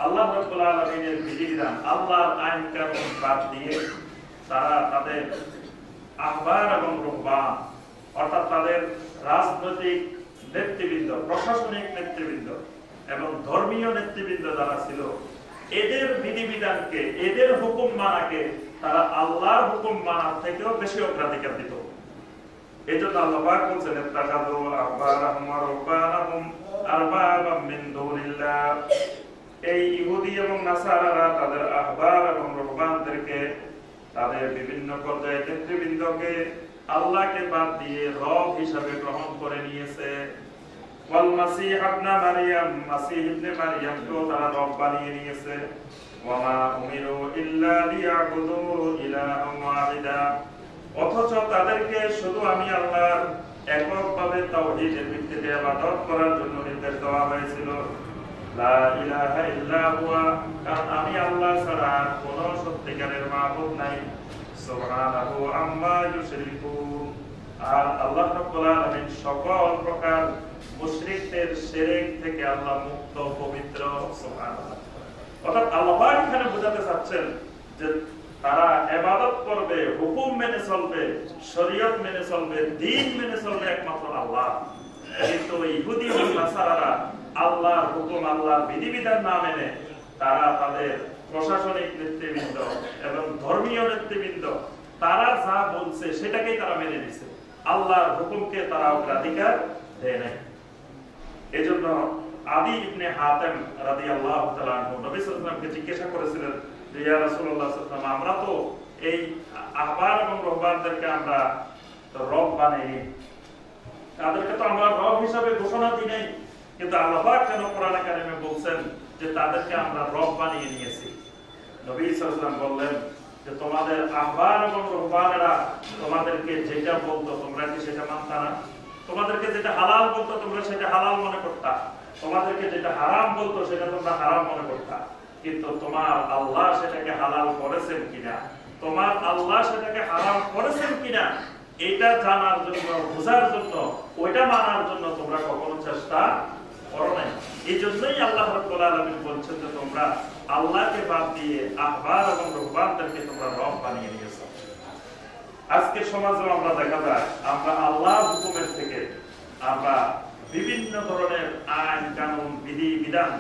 আল্লাহ রাব্বুল আলামিনের বিধিবিধান, আল্লাহর আইন কানুন বাদ দিয়ে তারা তাদের আহবার এবং রুহবান অর্থাৎ তাদের রাজনৈতিক নেতৃবৃন্দ, প্রশাসনিক নেতৃবৃন্দ এবং ধর্মীয় নেতৃবৃন্দ যারা ছিল, এদের বিধিবিধানকে, এদের হুকুম মানাকে তারা আল্লাহর হুকুম মানার থেকেও বেশি অগ্রাধিকার দিত। এজন্য আল্লাহ পাক বলেন ইত্তাখাযু আহবারাহুম ওয়া রুহবানাহুম আরবাবাম মিন দুনিল্লাহ। এই ইহুদি এবং নাসারারা তাদের আহবার এবং রুহবানদেরকে, তাদের বিভিন্ন পর্যায়ের নেতৃবৃন্দকে আল্লাহকে বাদ দিয়ে রব হিসাবে গ্রহণ করে নিয়েছে। ওয়াল মাসীহ ইবনে মারইয়াম, মাসীহ ইবনে মারইয়ামকেও তারা রব বানিয়ে নিয়েছে। ওয়া মা উমিরু ইল্লা লিয়াবুদু ইলাহান ওয়াহিদা। অথচ তাদেরকে শুধু আমি আল্লাহর এককভাবে তাওহীদের ভিত্তিতে ইবাদত করার জন্য নির্দেশ দেওয়া হয়েছিল। লা ইলাহা ইল্লা হুয়া, কারণ আমি আল্লাহ ছাড়া কোনো সত্যিকারের মাবুদ নাই। সুবহানাহু আম্মা ইউশরিকুন। আর আল্লাহ রাব্বুল আলামিন সকল প্রকার মুশরিকদের শিরক থেকে আল্লাহ মুক্ত, পবিত্র। সুবহানাল্লাহ। অর্থাৎ আল্লাহ পাক এখানে বোঝাতে চাচ্ছেন যে তারা ইবাদত করবে, হুকুম মেনে চলবে, শরীয়ত মেনে চলবে, দ্বীন মেনে চলবে একমাত্র আল্লাহ। কিন্তু ইহুদি এবং নাসারারা আল্লাহর হুকুম, আল্লাহর বিধিবিধান না মেনে তারা তাদের প্রশাসনিক নেতৃবৃন্দ এবং ধর্মীয় নেতৃবৃন্দ তারা যা বলছে সেটাকেই তারা মেনে নিছে, আল্লাহর হুকুমকে তারা অগ্রাধিকার দেয় নাই। এজন্য আদি ইবনে হাতেম রাদিয়াল্লাহু তাআলা আনহু নবী সাল্লাল্লাহু আলাইহি ওয়াসাল্লামকে জিজ্ঞাসা করেছিলেন যে ইয়া রাসূলুল্লাহ সাল্লাল্লাহু আলাইহি ওয়াসাল্লাম, আমরা তো এই আহবার এবং রুহবানদেরকে আমরা রব বানাইনি, তাদেরকে তো আমরা রব হিসাবে ঘোষণা দিই নাই, কিন্তু আল্লাহ পাক কেন কোরআনে কারিমে বলছেন যে তাদেরকে আমরা রব বানিয়ে নিয়েছি? নবী সাল্লাল্লাহু আলাইহি ওয়াসাল্লাম বললেন যে তোমাদের আহবার এবং রুহবানেরা তোমাদেরকে যেটা বলতো তোমরা কি সেটা মানতা না? তোমাদেরকে যেটা হালাল বলতো তোমরা সেটা হালাল মনে করতা, তোমাদেরকে যেটা হারাম বলতো সেটা তোমরা হারাম মনে করতা। কিন্তু তোমার আল্লাহ সেটাকে হালাল করেছেন কিনা, তোমার আল্লাহ সেটাকে হারাম করেছেন কিনা, এটা জানার জন্য, বোঝার জন্য, ওইটা মানার জন্য তোমরা কখনো চেষ্টা করো নাই। এই জন্যই আল্লাহ রাব্বুল আলামিন বলছেন যে তোমরা আল্লাহকে বাদ দিয়ে আহবার এবং রুহবানদেরকে তোমরা রব বানিয়ে নিয়েছো। আজকের সমাজে আমরা দেখা যায় আমরা আল্লাহর হুকুমের থেকে আমরা বিভিন্ন ধরনের আইন কানুন, বিধি বিধান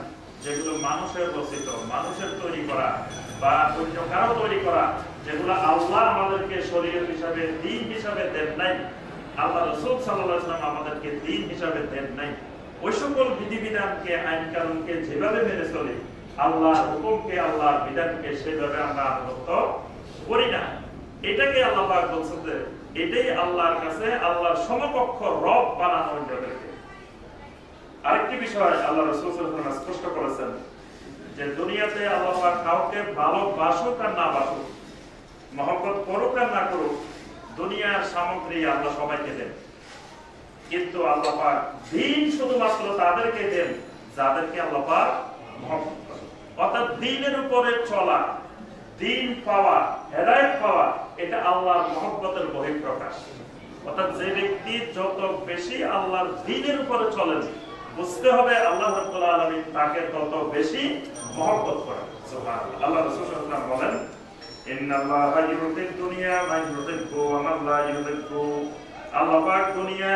যেগুলো মানুষের রচিত, মানুষের তৈরি করা বা অন্য কারো তৈরি করা, যেগুলো আল্লাহ আমাদেরকে শরীয়ত হিসাবে, দ্বীন হিসাবে দেন নাই, আল্লাহ রাসূল সাল্লাল্লাহু আলাইহি ওয়াসাল্লাম আমাদেরকে দ্বীন হিসাবে দেন নাই, ওই সকল বিধি বিধানকে, আইন কানুনকে যেভাবে মেনে চলে, আল্লাহর হুকুমকে, আল্লাহর বিধানকে সেভাবে আমরা আনুগত্য করি না। এটাকে আল্লাহ পাক বলছেন যে এটাই আল্লাহর কাছে আল্লাহর সমকক্ষ রব বানানো অন্যদেরকে। আরেকটি বিষয় আল্লাহ রাসূল সাল্লাল্লাহু আলাইহি ওয়াসাল্লাম স্পষ্ট করেছেন যে দুনিয়াতে আল্লাহ পাক কাউকে ভালোবাসুক আর না বাসুক, মহব্বত করুক আর না করুক, দুনিয়ার সামগ্রী আল্লাহ সবাইকে দেন, কিন্তু আল্লাহ পাক দ্বীন শুধুমাত্র তাদেরকে দেন যাদেরকে আল্লাহ পাক মহব্বত করেন। অর্থাৎ দ্বীনের উপরে চলা, দ্বীন পাওয়া, হেদায়েত পাওয়া, এটা আল্লাহর মহব্বতের বহিঃপ্রকাশ। অর্থাৎ যে ব্যক্তি যত বেশি আল্লাহর দ্বীনের উপরে চলেন, বুঝতে হবে আল্লাহ রাব্বুল আলামিন তাকে তত বেশি মহব্বত করেন। সুবহানাল্লাহ। আল্লাহ রাসূল সাল্লাল্লাহু আলাইহি ওয়াসাল্লাম বলেন, ইন্নাল্লাহা ইউতিদ দুনিয়া মান ইউহিব্বু ওয়া মান লা ইউহিব্বু। আল্লাহ পাক দুনিয়া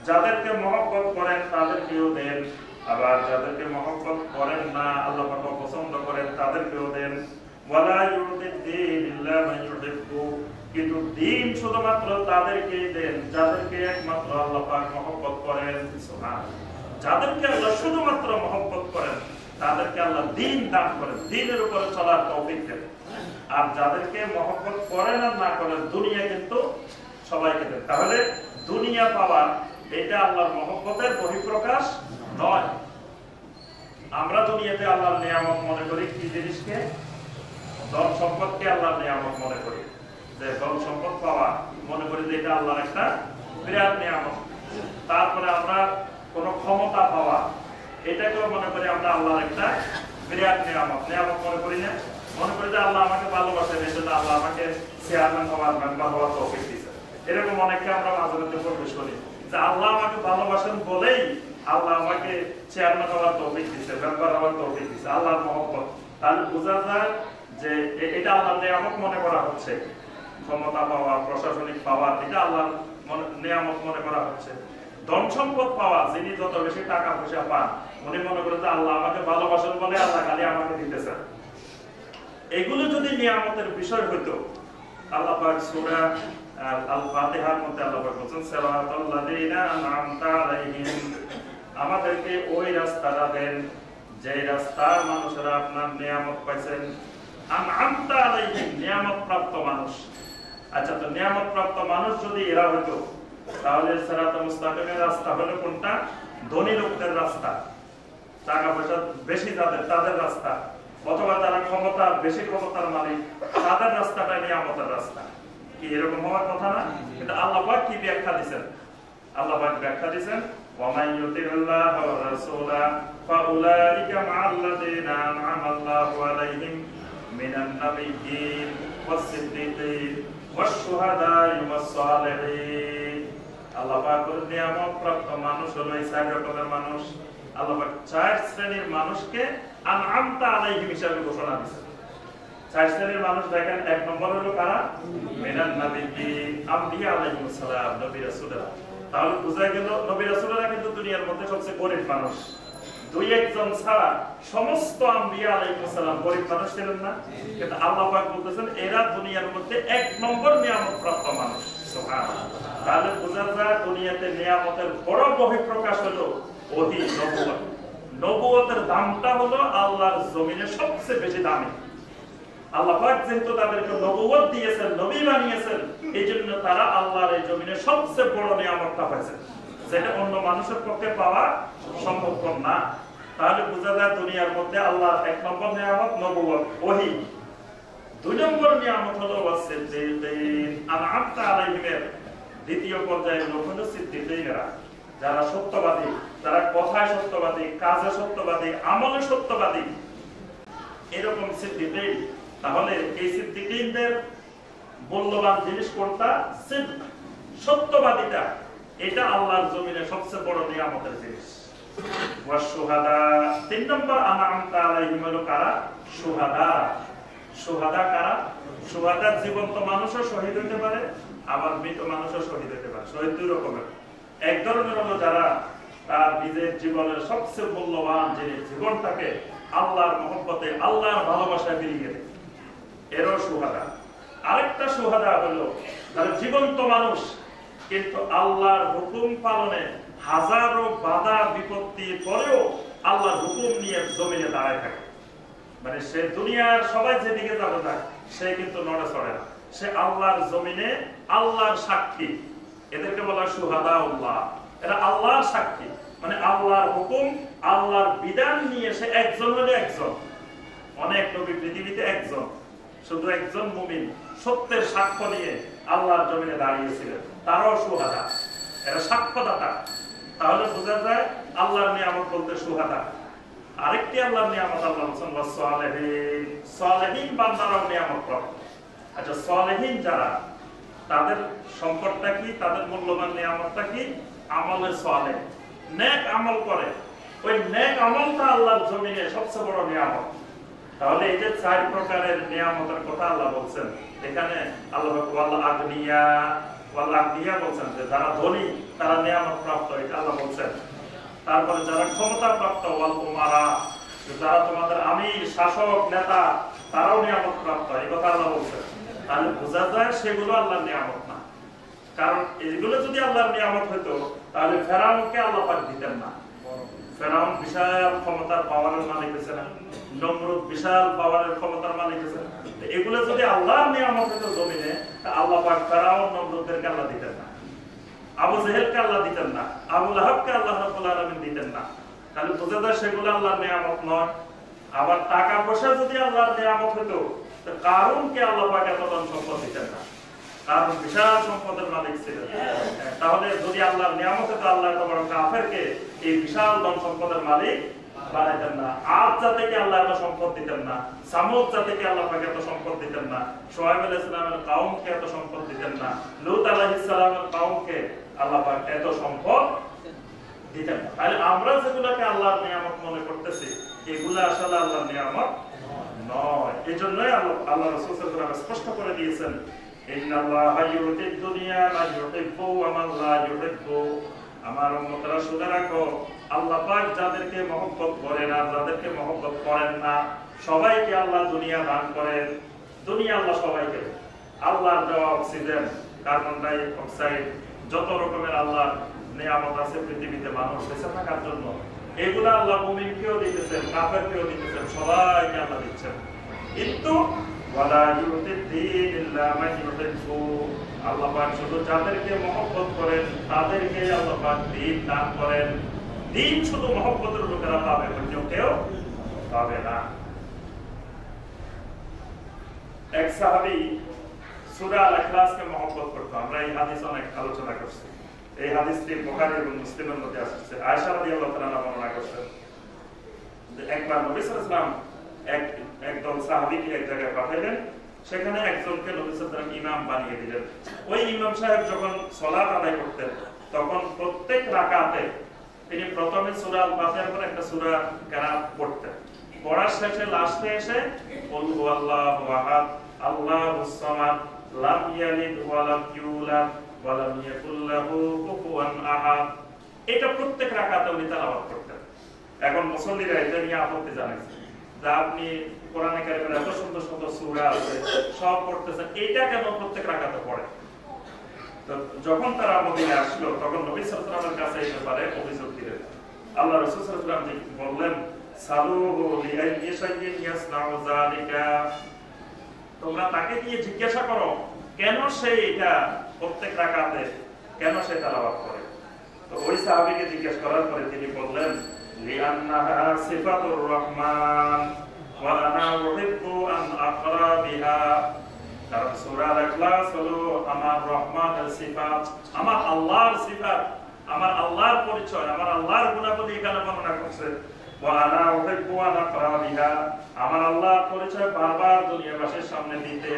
যাদেরকে মহব্বত করেন তাদেরকেও দেন, আবার যাদেরকে মহব্বত করেন না, আল্লাহ পাক পছন্দ করেন তাদেরকেও দেন। ওয়ালা ইউতিদ দীন ইল্লা মান ইউহিব্বু। কিন্তু দ্বীন শুধুমাত্র তাদেরকেই দেন যাদেরকে একমাত্র আল্লাহ পাক মহব্বত করেন। সুবহানাল্লাহ। যাদেরকে আল্লাহ শুধুমাত্র মহব্বত করেন তাদেরকে আল্লাহ দ্বীন দান করেন, দ্বীনের উপরে চলার তৌফিক দেন। আর যাদেরকে মহব্বত করেন আর না করেন, দুনিয়া কিন্তু সবাইকে দেন। তাহলে দুনিয়া পাওয়া এটা আল্লাহর মহব্বতের বহিঃপ্রকাশ নয়। আমরা দুনিয়াতে আল্লাহর নিয়ামত মনে করি কি জিনিসকে? ধন সম্পদকে আল্লাহর নিয়ামত মনে করি, যে ধন সম্পদ পাওয়া মনে করি যে এটা আল্লাহর একটা বিরাট নিয়ামত। তারপরে আমরা কোন ক্ষমতা পাওয়া, এটাকেও মনে করি আমরা আল্লাহর একটা বিরাট নিয়ামত মনে করি না? মনে করি যে আল্লাহ আমাকে ভালোবাসেন, এই জন্য আল্লাহ আমাকে চেয়ারম্যান হওয়ার, মেম্বার হওয়ার তৌফিক দিয়েছেন। এরকম অনেককে আমরা মাঝে মধ্যে প্রবেশ করি যে আল্লাহ আমাকে ভালোবাসেন বলেই আল্লাহ আমাকে চেয়ারম্যান হওয়ার তৌফিক দিয়েছে, মেম্বার হওয়ার তৌফিক দিয়েছে, আল্লাহর মহব্বত। তাহলে বোঝা যায় যে এটা আল্লাহর নিয়ামত মনে করা হচ্ছে। ক্ষমতা পাওয়া, প্রশাসনিক পাওয়া, এটা আল্লাহর নিয়ামত মনে করা হচ্ছে। ধন সম্পদ পাওয়া, যিনি যত বেশি টাকা পয়সা পান উনি মনে করেন যে আল্লাহ আমাকে ভালোবাসেন বলে আল্লাহ খালি আমাকে দিতেছেন। এগুলো যদি নিয়ামতের বিষয় হইতো, আল্লাহ পাক সূরা আল ফাতিহার মধ্যে আল্লাহ পাক বলেন সিরাতাল লাযিনা আন'আমতা আলাইহিম, আমাদেরকে ওই রাস্তাটা দেন যে রাস্তার মানুষেরা আপনার নিয়ামত পাইছেন। আন'আমতা আলাইহিম, নিয়ামত প্রাপ্ত মানুষ। আচ্ছা, তো নিয়ামত প্রাপ্ত মানুষ যদি এরা হইতো, তাহলে সিরাতাল মুস্তাকিমের রাস্তা হলো কোনটা? ধনী লোকদের রাস্তা, টাকা পয়সা বেশি তাদের রাস্তা, অথবা যারা ক্ষমতা বেশি ক্ষমতার মালিক তাদের রাস্তাটা নিয়ামতের রাস্তা। কি এরকম হওয়ার কথা না? কিন্তু আল্লাহ পাক কি ব্যাখ্যা দিবেন? আল্লাহ পাক ব্যাখ্যা দিবেন ওয়া মান ইউতিল্লাহ ওয়া রাসূলা ফাউলাইকা মা'আল্লাযিনা আন'আমা আল্লাহু আলাইহিম মিনান নাবিয়্যিন ওয়াস-সিদ্দীকিন ওয়াশ-শুহাদা'i ওয়াস-সালিহিন। আল্লাহ পাকের নিয়ামত প্রাপ্ত মানুষ হলো এই চার রকমের মানুষ। আল্লাহ পাক চার শ্রেণীর মানুষকে আন'আমতা আলাইহিম হিসেবে ঘোষণা দিয়েছেন। চার শ্রেণীর মানুষ দেখেন, এক নম্বর হলো কারা? মিনান নাবিয়্যিন, আম্বিয়া আলাইহিমুস সালাম, নবী রাসূলরা। তাহলে বোঝা গেল নবী রাসূলরা কিন্তু দুনিয়ার মধ্যে সবচেয়ে গরিব মানুষ। দুই একজন ছাড়া সমস্ত আম্বিয়া আলাইহিমুস সালাম গরিব মানুষ ছিলেন না? কিন্তু আল্লাহ পাক বলতেছেন এরা দুনিয়ার মধ্যে এক নম্বর নিয়ামত প্রাপ্ত মানুষ। সুবহানাল্লাহ। তাহলে বোঝা যায় দুনিয়াতে নিয়ামতের বড় বহিঃপ্রকাশ হলো ওহী, নবুয়ত। নবুয়তের দামটা হলো আল্লাহর জমিনে সবচেয়ে বেশি দামি। আল্লাহ পাক যেহেতু তাদেরকে নবুয়ত দিয়েছেন, নবী বানিয়েছেন, এইজন্য তারা আল্লাহর এই জমিনে সবচেয়ে বড় নিয়ামতটা পাইছে, যেটা অন্য মানুষের পক্ষে পাওয়া সম্ভব না। তাহলে বোঝা যায় দুনিয়ার মধ্যে আল্লাহর এক নম্বর নিয়ামত নবুয়ত, ওহী। দুই নম্বর নিয়ামত হলো ওয়াস-সিদ্দীকিন, আন'আমতা আলাইহিমের দ্বিতীয় পর্যায়ে লোক হলো সিদ্দীকীনরা, যারা সত্যবাদী, যারা কথায় সত্যবাদী, কাজে সত্যবাদী, আমলে সত্যবাদী, এরকম সিদ্দীকীন। তাহলে এই সিদ্দীকীনদের মূল্যবান জিনিস কোনটা? সিদক, সত্যবাদিতা। এটা আল্লাহর জমিনে সবচেয়ে বড় নিয়ামতের জিনিস। ওয়া শুহাদা, তিন নম্বর আন'আমতা আলাইহিম হলো কারা? শুহাদা। শুহাদা কারা? শুহাদা জীবন্ত মানুষও শহীদ হতে পারে, আবার মৃত মানুষও শহীদ হতে পারে। শহীদ দুই রকমের। এক ধরনের হলো যারা তার নিজের জীবনের সবচেয়ে মূল্যবান জিনিস, জীবনটাকে আল্লাহর মহব্বতে, আল্লাহর ভালোবাসায় বিলিয়ে দেয়, এরও শুহাদা। আরেকটা শুহাদা হলো যারা জীবন্ত মানুষ কিন্তু আল্লাহর হুকুম পালনে হাজারো বাধা বিপত্তির পরেও আল্লাহর হুকুম নিয়ে জমিনে দাঁড়ায় থাকে। মানে সে দুনিয়ার সবাই যেদিকে যাবে যাক, সে কিন্তু নড়ে চড়ে না, সে আল্লাহর জমিনে আল্লাহর সাক্ষী। এদেরকে বলা শুহাদাউল্লাহ। এরা আল্লাহর সাক্ষী, মানে আল্লাহর হুকুম, আল্লাহর বিধান নিয়ে সে একজন হলে একজন। অনেক নবী পৃথিবীতে একজন, শুধু একজন মুমিন সত্যের সাক্ষ্য নিয়ে আল্লাহর জমিনে দাঁড়িয়েছিলেন, তারাও শুহাদা, এরা সাক্ষ্যদাতা। তাহলে বোঝা যায় আল্লাহর নিয়ামত বলতে শুহাদা। আরেকটি আল্লাহর নিয়ামত আল্লাহ বলেছেন ওয়াস-সালিহিন, সালেহীন বান্দারাও নিয়ামত প্রাপ্ত। আচ্ছা, সালেহীন যারা, তাদের সম্পদটা কি? তাদের মূল্যবান নিয়ামতটা কি? আমলে সালেহ, নেক আমল করে। ওই নেক আমলটা আল্লাহর জমিনে সবচেয়ে বড় নিয়ামত। তাহলে এই যে চার প্রকারের নিয়ামতের কথা আল্লাহ বলছেন, এখানে আল্লাহ ওয়াল আগনিয়া বলছেন যে যারা ধনী তারা নিয়ামত প্রাপ্ত, এটা আল্লাহ বলছেন। তারপরে যারা ক্ষমতা প্রাপ্ত, ওয়াল উমারা, যারা তোমাদের আমির, শাসক, নেতা, তারাও নিয়ামত প্রাপ্ত, এই কথা আল্লাহ বলছেন। তাহলে বোঝা যায় সেগুলো আল্লাহর নিয়ামত না। কারণ এগুলো যদি আল্লাহর নিয়ামত হতো তাহলে ফেরাউনকে আল্লাহ পাক দিতেন না। ফেরাউন বিশাল ক্ষমতার পাওয়ারের মালিক হয়েছে না, নমরুদ বিশাল পাওয়ারের ক্ষমতার মালিক হয়েছে না। এগুলো যদি আল্লাহর নিয়ামত হতো জমিনে, আল্লাহ পাক ফেরাউন নমরুদদেরকে আল্লাহ দিতেন না, আবু জেহেলকে আল্লাহ দিতেন না, আবু লাহাবকে আল্লাহ রাব্বুল আলামিন দিতেন না। তাহলে বোঝা যায় সেগুলো আল্লাহর নিয়ামত নয়। আবার টাকা পয়সা যদি আল্লাহর নিয়ামত হতো, কারুনকে আল্লাহ পাক এত ধন সম্পদ দিতেন না, কারণ বিশাল সম্পদের মালিক ছিলেন। তাহলে যদি আল্লাহর নিয়ামত হতো, আল্লাহ এত বড় কাফেরকে এই বিশাল ধন সম্পদের মালিক বানাইতেন না। আদ জাতিকে আল্লাহ এত সম্পদ দিতেন না, সামুদ জাতিকে আল্লাহ পাক এত সম্পদ দিতেন না, শুআয়ব আলাইহিস সালামের কওমকে এত সম্পদ দিতেন না, লূত আলাইহিস সালামের কওমকে আল্লাহ পাক এত সম্পদ দিতেন না। তাহলে আমরা যেগুলোকে আল্লাহর নিয়ামত মনে করতেছি এগুলো আসলে আল্লাহর নিয়ামত নয়। এজন্যই আল্লাহ রাসূল সাল্লাল্লাহু আলাইহি ওয়াসাল্লাম স্পষ্ট করে দিয়েছেন, ইন্নাল্লাহা ইউতিদ দুনিয়া লা ইউহিব্বু ওয়া মান লা ইউহিব্বু। আমার উম্মতরা শুনে রাখো, আল্লাহ পাক যাদেরকে মহব্বত করেন আর যাদেরকে মহব্বত করেন না সবাইকে আল্লাহ দুনিয়া দান করেন। দুনিয়া আল্লাহ সবাইকে, আল্লাহর দেওয়া অক্সিজেন, কার্বন ডাই অক্সাইড, যত রকমের আল্লাহর নিয়ামত আছে পৃথিবীতে মানুষ বেঁচে থাকার জন্য, এগুলা আল্লাহ মুমিনকেও দিতেছেন, কাফেরকেও দিতেছেন, সবাইকে আল্লাহ দিচ্ছেন। কিন্তু ওয়ালা ইউতিদ্দিন ইল্লা মান ইউহিব্বু, আল্লাহ পাক শুধু যাদেরকে মহব্বত করেন তাদেরকে আল্লাহ পাক দ্বীন দান করেন। দ্বীন শুধু মহব্বতের লোকেরা পাবে, অন্য কেউ পাবে না। এক সাহাবী সূরা আল ইখলাসকে মহব্বত করত। আমরা এই হাদিস অনেক আলোচনা করছি। এই হাদিসটি বুখারী এবং মুসলিমের মধ্যে আসছে। আয়েশা রাদিয়াল্লাহু তাআলা বর্ণনা করেছেন যে একবার নবী সাল্লাল্লাহু আলাইহি ওয়াসাল্লাম একদল সাহাবীকে এক জায়গায় পাঠাইলেন, সেখানে একজনকে নবী সাল্লাল্লাহু আলাইহি ওয়াসাল্লাম ইমাম বানিয়ে দিলেন। ওই ইমাম সাহেব যখন সালাত আদায় করতেন তখন প্রত্যেক রাকাতে তিনি প্রথমে সূরা আল ফাতিহার পর একটা সূরা কেরাত পড়তেন। পড়ার শেষে লাস্টে এসে কুল হুয়াল্লাহু আহাদ আল্লাহুস সামাদ লাম ইয়ালিদ ওয়া লাম ইউলাদ ওয়া লাম ইয়াকুল লাহু কুফুয়ান আহাদ, এটা প্রত্যেক রাকাতে উনি তেলাওয়াত করতেন। এখন মুসল্লিরা এটা নিয়ে আপত্তি জানাইছে যে আপনি কোরআনে কারিমের এত সুন্দর সুন্দর সূরা আছে সব পড়তেছেন, এটা কেন প্রত্যেক রাকাতে পড়ে? তো যখন তারা মদিনায় আসলো তখন নবী সাল্লাল্লাহু আলাইহি ওয়াসাল্লামের কাছে এই ব্যাপারে অভিযোগ দিলেন। আল্লাহ রাসূল সাল্লাল্লাহু আলাইহি ওয়াসাল্লাম বললেন, সালুহু লিআইয়ি শাইইন ইয়াসনাউ যালিকা, তোমরা তাকে দিয়ে জিজ্ঞাসা করো কেন সে এটা প্রত্যেক রাকাতে কেন সে তেলাওয়াত করে। তো ওই সাহাবীকে জিজ্ঞাসা করার পরে তিনি বললেন, লিআন্নাহা সিফাতুর রহমান ওয়া আনা উহিব্বু আন আকরা বিহা, কারণ সূরা আল ইখলাস হলো আমার রহমানের সিফাত, আমার আল্লাহর সিফাত, আমার আল্লাহর পরিচয়, আমার আল্লাহর গুণাবলী এখানে বর্ণনা করছে। ওয়া আনা উহিব্বু আন আকরা বিহা, আমার আল্লাহর পরিচয় বারবার দুনিয়াবাসীর সামনে দিতে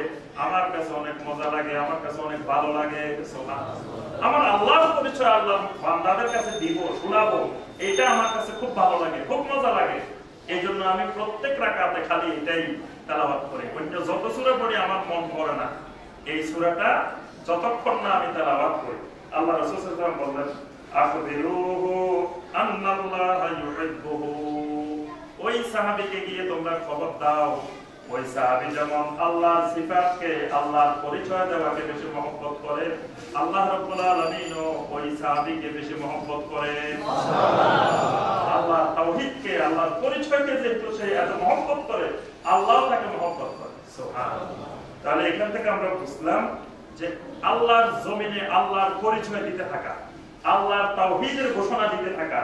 আমার কাছে অনেক মজা লাগে, আমার কাছে অনেক ভালো লাগে। সুবহানাল্লাহ, আমার আল্লাহর পরিচয় আল্লাহর বান্দাদের কাছে দিব, শোনাবো, এটা আমার কাছে খুব ভালো লাগে, খুব মজা লাগে। এইজন্য আমি প্রত্যেক রাকাতে খালি এটাই তেলাওয়াত করি। অন্য যত সূরা পড়ি আমার মন ভরে না, এই সূরাটা যতক্ষণ না আমি তেলাওয়াত করি। আল্লাহ রাসূল সাল্লাল্লাহু আলাইহি ওয়াসাল্লাম বললেন, আখবিরুহু আন্নাল্লাহা ইউহিব্বুহু, ওই সাহাবীকে গিয়ে তোমরা খবর দাও, ওই সাহাবী যেমন আল্লাহর সিফাতকে, আল্লাহর পরিচয় দেওয়াকে বেশি মহব্বত করে, আল্লাহ রাব্বুল আলামিনও ওই সাহাবীকে বেশি মহব্বত করে। সুবহানাল্লাহ, আল্লাহর তাওহীদকে, আল্লাহর পরিচয়কে যেহেতু সে এত মহব্বত করে, আল্লাহও তাকে মহব্বত করে। সুবহানাল্লাহ, তাহলে এখান থেকে আমরা বুঝলাম যে আল্লাহর জমিনে আল্লাহর পরিচয় দিতে থাকা, আল্লাহর তাওহীদের ঘোষণা দিতে থাকা,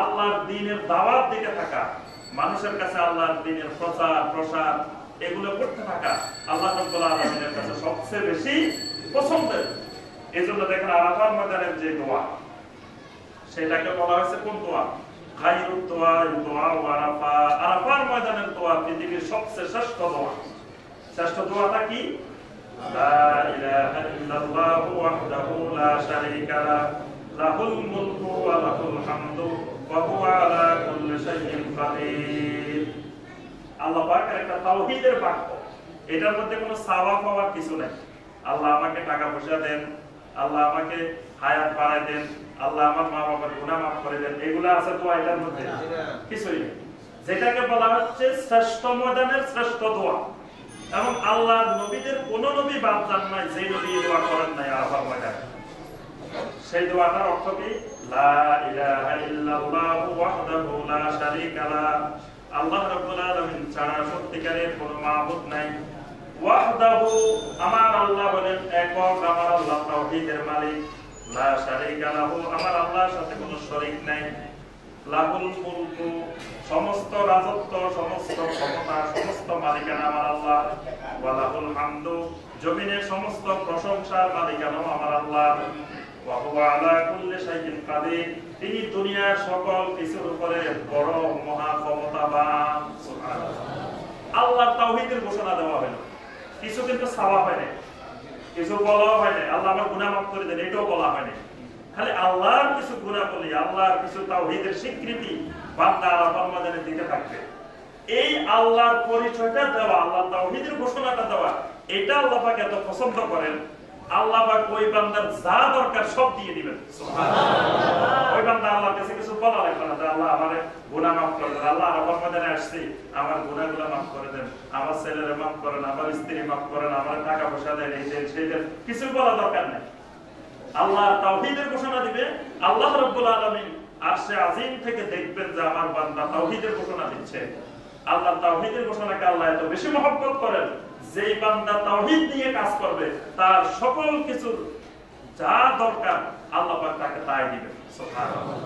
আল্লাহর দ্বীনের দাওয়াত দিতে থাকা, মানুষের কাছে আল্লাহর দ্বীনের প্রচার প্রসার এগুলো করতে থাকা আল্লাহ রাব্বুল আলামিনের কাছে সবচেয়ে বেশি পছন্দের। এজন্য দেখেন আরাফার ময়দানের যে দোয়া, সেটাকে বলা হয়েছে কোন দোয়া? খায়রুদ দোয়া, দোয়া আরাফা। আরাফার ময়দানের দোয়া পৃথিবীর সবচেয়ে শ্রেষ্ঠ দোয়া। শ্রেষ্ঠ দোয়াটা কি? লা ইলাহা ইল্লাল্লাহু ওয়াহদাহু লা শারীকা লাহু লাহুল মুলকু ওয়া লাহুল হামদু ওয়া হুয়া আলা কুল্লি শাইইন কাদির। আল্লাহ পাকের একটা তাওহীদের বাক্য, এটার মধ্যে কোনো সাওয়া পাওয়ার কিছু নাই। আল্লাহ আমাকে টাকা পয়সা দেন, আল্লাহ আমাকে হায়াত বাড়ায় দেন, আল্লাহ আমার মা বাবার গুনাহ মাফ করে দেন, এগুলা আছে তো এটার মধ্যে কিছুই নেই। যেটাকে বলা হচ্ছে শ্রেষ্ঠ ময়দানের শ্রেষ্ঠ দোয়া। এবং আল্লাহর নবীদের কোন নবী বাদ যান নাই যে নবী দোয়া করেন নাই আরাফার ময়দানে। সেই দোয়াটার অর্থ কি? লা ইলাহা ইল্লাল্লাহু ওয়াহদাহু লা শারীকা লাহু, আল্লাহ রাব্বুল আলামিন ছাড়া সত্যিকারের কোনো মাবুদ নাই। ওয়াহদাহু, আমার আল্লাহ বলেন একক, আমার আল্লাহ তাওহীদের মালিক। লা শারীকা লাহু, আমার আল্লাহর সাথে কোনো শরীক নাই। লাহুল মুলকু, সমস্ত রাজত্ব, সমস্ত ক্ষমতা, সমস্ত মালিকানা আমার আল্লাহ। ওয়া লাহুল হামদু, জমিনের সমস্ত প্রশংসার মালিকানা আমার আল্লাহ। ওয়া হুয়া আলা কুল্লি শাইইন কাদির, তিনি দুনিয়ার সকল কিছুর উপরে বড় মহা ক্ষমতাবান। সুবহানাল্লাহ, আল্লাহর তাওহীদের ঘোষণা দেওয়া হলো। কিছু কিন্তু সাওয়া হয় না, কিছু বলা হয় না, আল্লাহ আমার গুনাহ মাফ করে দেন, এটাও বলা হয় না। খালি আল্লাহর কিছু গুণাবলী, আল্লাহর কিছু তাওহীদের স্বীকৃতি বান্দা আল্লাহর মধ্যে দিতে থাকবে। এই আল্লাহর পরিচয়টা দেওয়া, আল্লাহর তাওহীদের ঘোষণাটা দেওয়া, এটা আল্লাহ পাক এত পছন্দ করেন। আল্লাহ পাক ওই বান্দার যা দরকার সব দিয়ে দিবেন। সুবহানাল্লাহ। ওই বান্দা আল্লাহর কাছে কিছু বলা লাগবে না যে আল্লাহ আমারে গুনাহ মাফ করে দেন, আল্লাহ আমার মধ্যে আসছি আমার গুনাহগুলো মাফ করে দেন, আমার ছেলেরে মাফ করেন, আমার স্ত্রী মাফ করেন, আমার টাকা পয়সা দেন, এই দেন সেই দেন, কিছু বলা দরকার নেই। আল্লাহর তাওহীদের ঘোষণা দিবে। আল্লাহ রাব্বুল আলামিন আরশে আজিম থেকে দেখবেন যে আমার বান্দা তাওহীদের ঘোষণা দিচ্ছে। আল্লাহ তাওহীদের ঘোষণাকে আল্লাহ এত বেশি মহব্বত করেন, যেই বান্দা তাওহীদ নিয়ে কাজ করবে তার সকল কিছু যা দরকার আল্লাহ পাক তাকে তাই দিবেন। সুবহানাল্লাহ।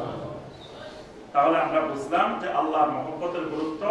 তাহলে আমরা বুঝলাম যে আল্লাহর মহব্বতের গুরুত্ব।